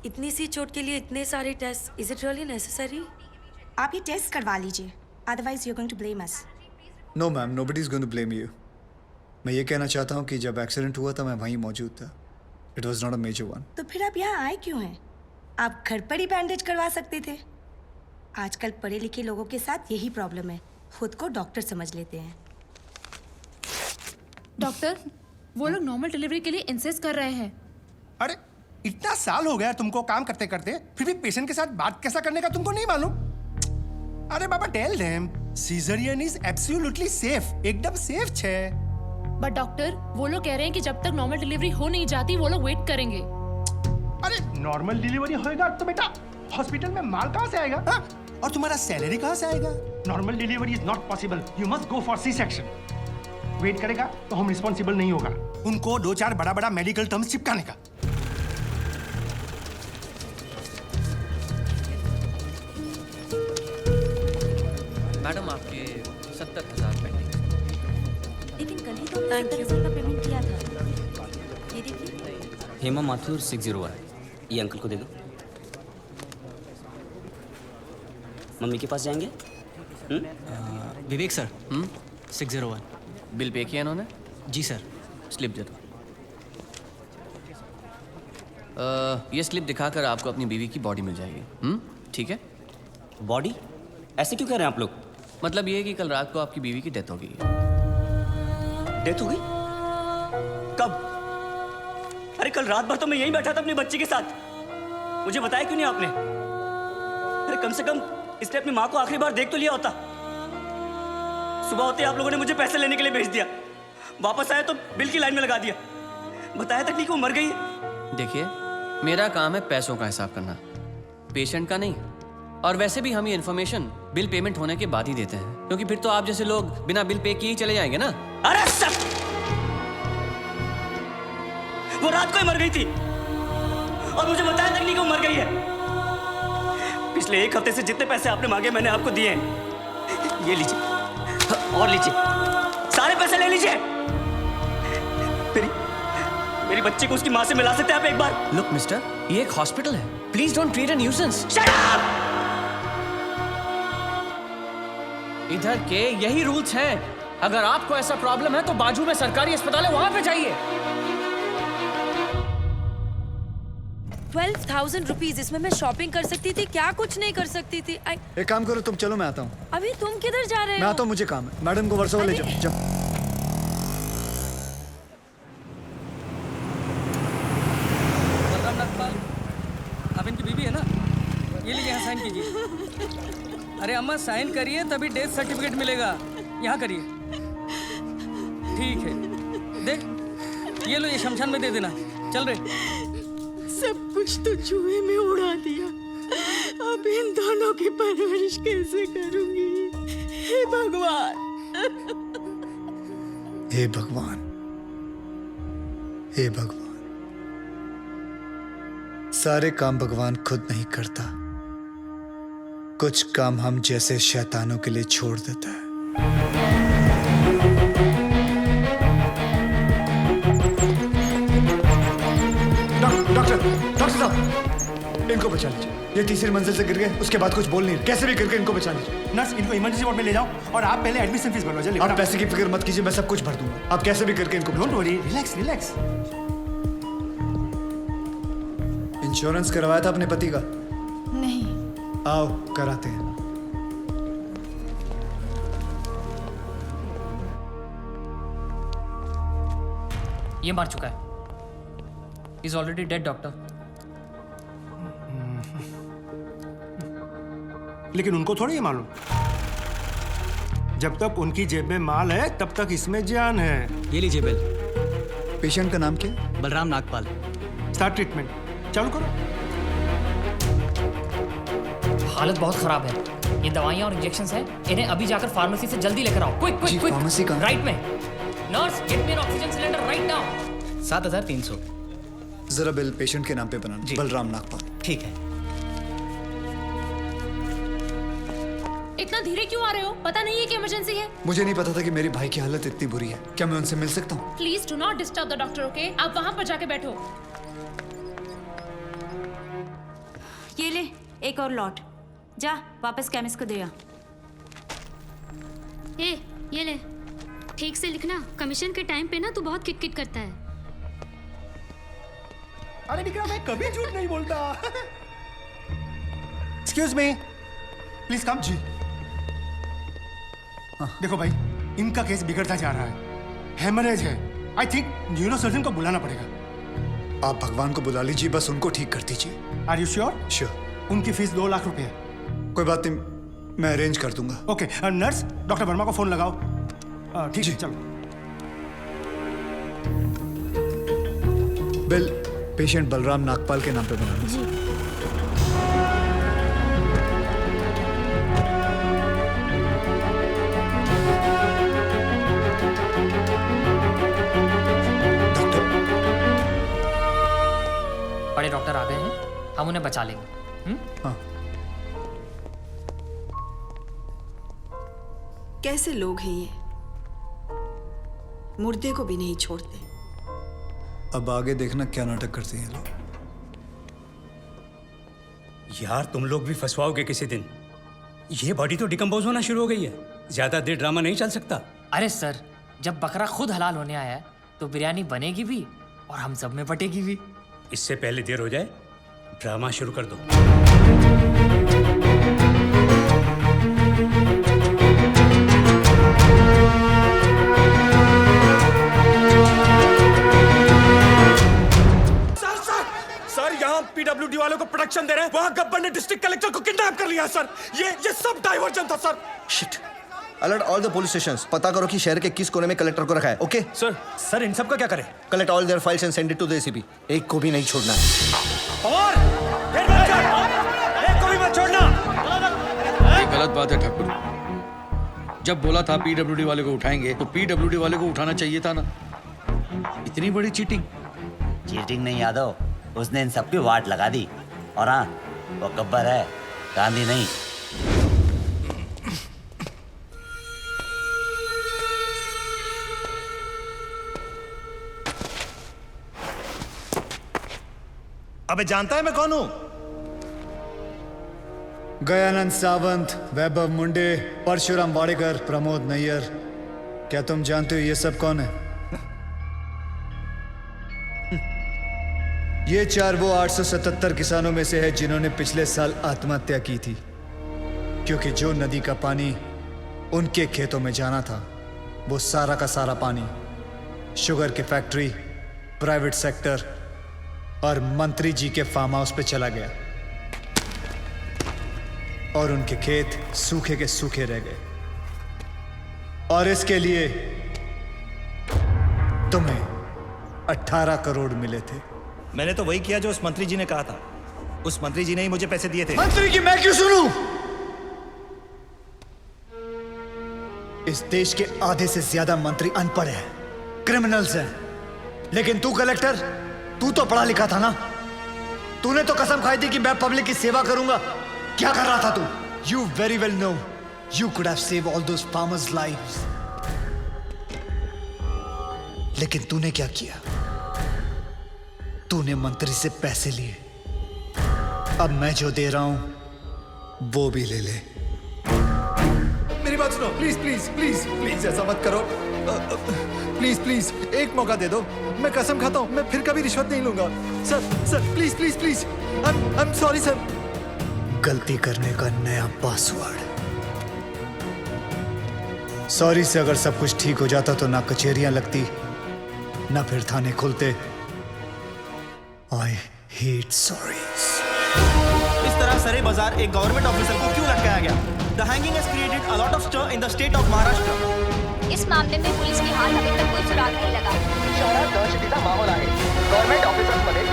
इतनी सी चोट के लिए इतने सारे test, is it really necessary? आप ये टेस्ट करवा लीजिए, otherwise you are going to blame us. No ma'am, nobody is going to blame you. मैं ये कहना चाहता हूँ कि जब एक्सीडेंट हुआ था मैं वहीं मौजूद था। It was not a major one. तो फिर आप यहाँ आए क्यों हैं? आप घर पर ही बैंडेज करवा सकते थे। आजकल पढ़े लिखे लोगों के साथ यही प्रॉब्लम है, खुद को डॉक्टर समझ लेते हैं। डॉक्टर, वो लोग नॉर्मल डिलीवरी के लिए इंसिस्ट कर रहे हैं। अरे इतना साल हो गया तुमको काम करते करते, फिर भी पेशेंट के साथ बात कैसा करने का तुमको नहीं मालूम? अरे बाबा, tell them caesarean is absolutely safe, एकदम सेफ छे। बट डॉक्टर, वो लोग कह रहे हैं कि जब तक नॉर्मल डिलीवरी हो नहीं जाती वो लोग वेट करेंगे। अरे नॉर्मल डिलीवरी होएगा तो बेटा हॉस्पिटल में माल कहाँ से आएगा? हाँ? और तुम्हारा सैलरी कहाँ से आएगा? Normal delivery is not possible, you must go for C section. Wait करेगा तो हम रिस्पॉन्सिबल नहीं होगा। उनको 2-4 बड़ा बड़ा मेडिकल टर्म्स चिपकाने का। मैडम, आपके 70,000 पेंडिंग। लेकिन कल ही तो 70,000 का पेमेंट किया था। ये देखिए। हेमा माथुर 601, ये अंकल को दे दो। मम्मी के पास जाएंगे? विवेक सर, 601। बिल पे किया इन्होंने? जी सर। स्लिप दे दो। ये स्लिप दिखाकर आपको अपनी बीवी की बॉडी मिल जाएगी। ठीक है? बॉडी? ऐसे क्यों कह रहे हैं आप लोग? मतलब ये है कि कल रात को आपकी बीवी की डेथ हो गई है। डेथ हो गई? कब? अरे कल रात भर तो मैं यहीं बैठा था अपनी बच्ची के साथ, मुझे बताया क्यों नहीं आपने? अरे कम से कम इसने अपनी माँ को आखिरी बार देख तो लिया होता। सुबह होते आप लोगों ने मुझे पैसे लेने के लिए भेज दिया, वापस आया तो बिल की लाइन में लगा दिया, बताया तक नहीं कि वो मर गई है। देखिए, मेरा काम है पैसों का हिसाब करना, पेशेंट का नहीं। और वैसे भी हम ये इन्फॉर्मेशन बिल पेमेंट होने के बाद ही देते हैं, क्योंकि फिर तो आप जैसे लोग बिना बिल पे किए ही चले जाएंगे ना। अरे सब वो रात को ही मर गई थी और मुझे बताया तक नहीं कि वो मर गई है। पिछले 1 हफ्ते से जितने पैसे आपने मांगे मैंने आपको दिए हैं। ये लीजिए और लीजिए, सारे पैसे ले लीजिए। मेरी बच्ची को उसकी माँ से मिला सकते हैं आप एक बार? लुक मिस्टर, ये एक हॉस्पिटल है, please don't create a nuisance. Shut up! इधर के यही रूल्स हैं। अगर आपको ऐसा प्रॉब्लम है तो बाजू में सरकारी अस्पताल है, वहां पे जाइए। 12,000 रुपीज, इसमें मैं शॉपिंग कर सकती थी, क्या कुछ नहीं कर सकती थी। एक काम करो तुम, चलो मैं आता हूँ। अभी तुम किधर जा रहे हो? मैं आता हूँ, मुझे काम है। मैडम को वर्सोवा ले जाओ। जाओ। आप इनकी बीवी है ना? ये लीजिए, यहाँ साइन कीजिए। अरे अम्मा साइन करिए तभी डेथ सर्टिफिकेट मिलेगा। यहाँ करिए। ठीक है, देख ये लो, ये शमशान में दे देना। चल रहे। सब कुछ तो चूहे में उड़ा दिया, अब इन दोनों की परवरिश कैसे करूंगी? हे भगवान, हे भगवान, हे भगवान। सारे काम भगवान खुद नहीं करता, कुछ काम हम जैसे शैतानों के लिए छोड़ देता है। डॉक्टर साहब, इनको बचा लीजिए। ये तीसरी मंजिल से गिर गए, उसके बाद कुछ बोल नहीं रहे, कैसे भी करके इनको बचा लीजिए। नर्स, इनको इमरजेंसी वार्ड में ले जाओ और आप पहले एडमिशन फीस भरवा। चलिए। आप पैसे की फिक्र मत कीजिए, मैं सब कुछ भर दूंगा। आप कैसे भी करके इनको don't worry, relax relax. Insurance करवाया था अपने पति का? नहीं। आओ कराते हैं। ये मार चुका है। Is already dead doctor. लेकिन उनको थोड़ी ये मालूम, जब तक उनकी जेब में माल है तब तक इसमें जान है। ये लीजिए बिल। पेशेंट का नाम क्या? बलराम नागपाल। स्टार्ट ट्रीटमेंट, चालू करो। हालत बहुत खराब है, ये दवाइयाँ और इंजेक्शंस हैं, इन्हें अभी जाकर फार्मेसी से जल्दी लेकर आओ। Quick quick quick. फार्मेसी कहाँ? राइट में। Nurse, get me N oxygen cylinder right now. 7,300। जरा बिल पेशेंट के नाम पे बनाना। बलराम नागपाल। ठीक है। इतना धीरे क्यों आ रहे हो? पता नहीं है कि इमरजेंसी है। मुझे नहीं पता था कि मेरी भाई की हालत इतनी बुरी है। क्या मैं उनसे मिल सकता हूँ? Please do not disturb the doctor, okay? आप वहां पर जाके बैठो। ये ले एक और लॉट, जा वापस केमिस्ट को दे आ। ए, ये ले, ठीक से लिखना। कमीशन के टाइम पे ना तू बहुत किट-किट करता है। अरे विक्रम, मैं कभी झूठ नहीं बोलता। Excuse me, please come. जी देखो भाई, इनका केस बिगड़ता जा रहा है, हेमरेज है। आई थिंक न्यूरोसर्जन को बुलाना पड़ेगा। आप भगवान को बुला लीजिए, बस उनको ठीक कर दीजिए। Are you sure? श्योर। उनकी फीस 2 लाख रुपए है। कोई बात नहीं, मैं अरेंज कर दूंगा। ओके, नर्स डॉक्टर वर्मा को फोन लगाओ। ठीक है, चलो। बिल पेशेंट बलराम नागपाल के नाम पे बनाना। जी। बड़े डॉक्टर आ गए हैं, हम उन्हें बचा लेंगे। हाँ। कैसे लोग हैं ये, मुर्दे को भी नहीं छोड़ते। अब आगे देखना क्या नाटक करते हैं लोग। यार तुम लोग भी फंसवाओगे किसी दिन। ये बॉडी तो डिकम्पोज होना शुरू हो गई है, ज्यादा देर ड्रामा नहीं चल सकता। अरे सर, जब बकरा खुद हलाल होने आया है तो बिरयानी बनेगी भी और हम सब में बटेगी भी। इससे पहले देर हो जाए, ड्रामा शुरू कर दो। पीडब्ल्यूडी वालों को प्रोटेक्शन दे रहे हैं, वहां गब्बर ने डिस्ट्रिक्ट कलेक्टर को किडनैप कर लिया सर। ये सब डाइवर्जन था sir. Shit. Alert all the police stations. पता करो कि शहर के किस कोने में कलेक्टर को रखा है। ओके सर इन सब का क्या करें? Collect all their files and send it to the ACP. एक को भी नहीं छोड़ना है। और एक को भी मत छोड़ना। ये गलत बात है ठाकुर। जब बोला था पीडब्ल्यूडी वाले को उठाएंगे तो पीडब्ल्यूडी वाले को उठाना चाहिए था ना। इतनी बड़ी चीटिंग। चीटिंग नहीं यादव, उसने इन सबकी वाट लगा दी। और हाँ, वो गब्बर है, गांधी नहीं। अबे जानता है मैं कौन हूं? गयानंद सावंत, वैभव मुंडे, परशुराम वाडेकर, प्रमोद नैयर। क्या तुम जानते हो ये सब कौन है? ये 4 वो 877 किसानों में से है जिन्होंने पिछले साल आत्महत्या की थी, क्योंकि जो नदी का पानी उनके खेतों में जाना था वो सारा का सारा पानी शुगर की फैक्ट्री, प्राइवेट सेक्टर और मंत्री जी के फार्म हाउस पे चला गया और उनके खेत सूखे के सूखे रह गए। और इसके लिए तुम्हें 18 करोड़ मिले थे। मैंने तो वही किया जो उस मंत्री जी ने कहा था। उस मंत्री जी ने ही मुझे पैसे दिए थे। मंत्री की मैं क्यों सुनूं? इस देश के आधे से ज्यादा मंत्री अनपढ़ हैं, क्रिमिनल्स हैं। लेकिन तू कलेक्टर, तू तो पढ़ा लिखा था ना। तूने तो कसम खाई थी कि मैं पब्लिक की सेवा करूंगा। क्या कर रहा था तू? You very well know you could have save all those farmers lives. लेकिन तूने क्या किया? तूने मंत्री से पैसे लिए। अब मैं जो दे रहा हूं वो भी ले ले। मेरी बात सुनो, प्लीज प्लीज प्लीज प्लीज ऐसा मत करो। प्लीज प्लीज एक मौका दे दो। मैं कसम खाता हूं, मैं फिर कभी रिश्वत नहीं लूंगा। Sir please please please. I am sorry sir. गलती करने का नया पासवर्ड। सॉरी से अगर सब कुछ ठीक हो जाता तो ना कचहरियां लगती, ना फिर थाने खुलते। I hate sorries. इस तरह सरे बाजार एक गवर्नमेंट ऑफिसर को क्यों लटकाया गया? The hanging has created a lot of stir in the state of Maharashtra. इस मामले में पुलिस के हाथ अभी तक कोई सुराग नहीं लगा। शहरात दहशतीचा माहोल आहे। गव्हर्नमेंट ऑफिसर्समध्ये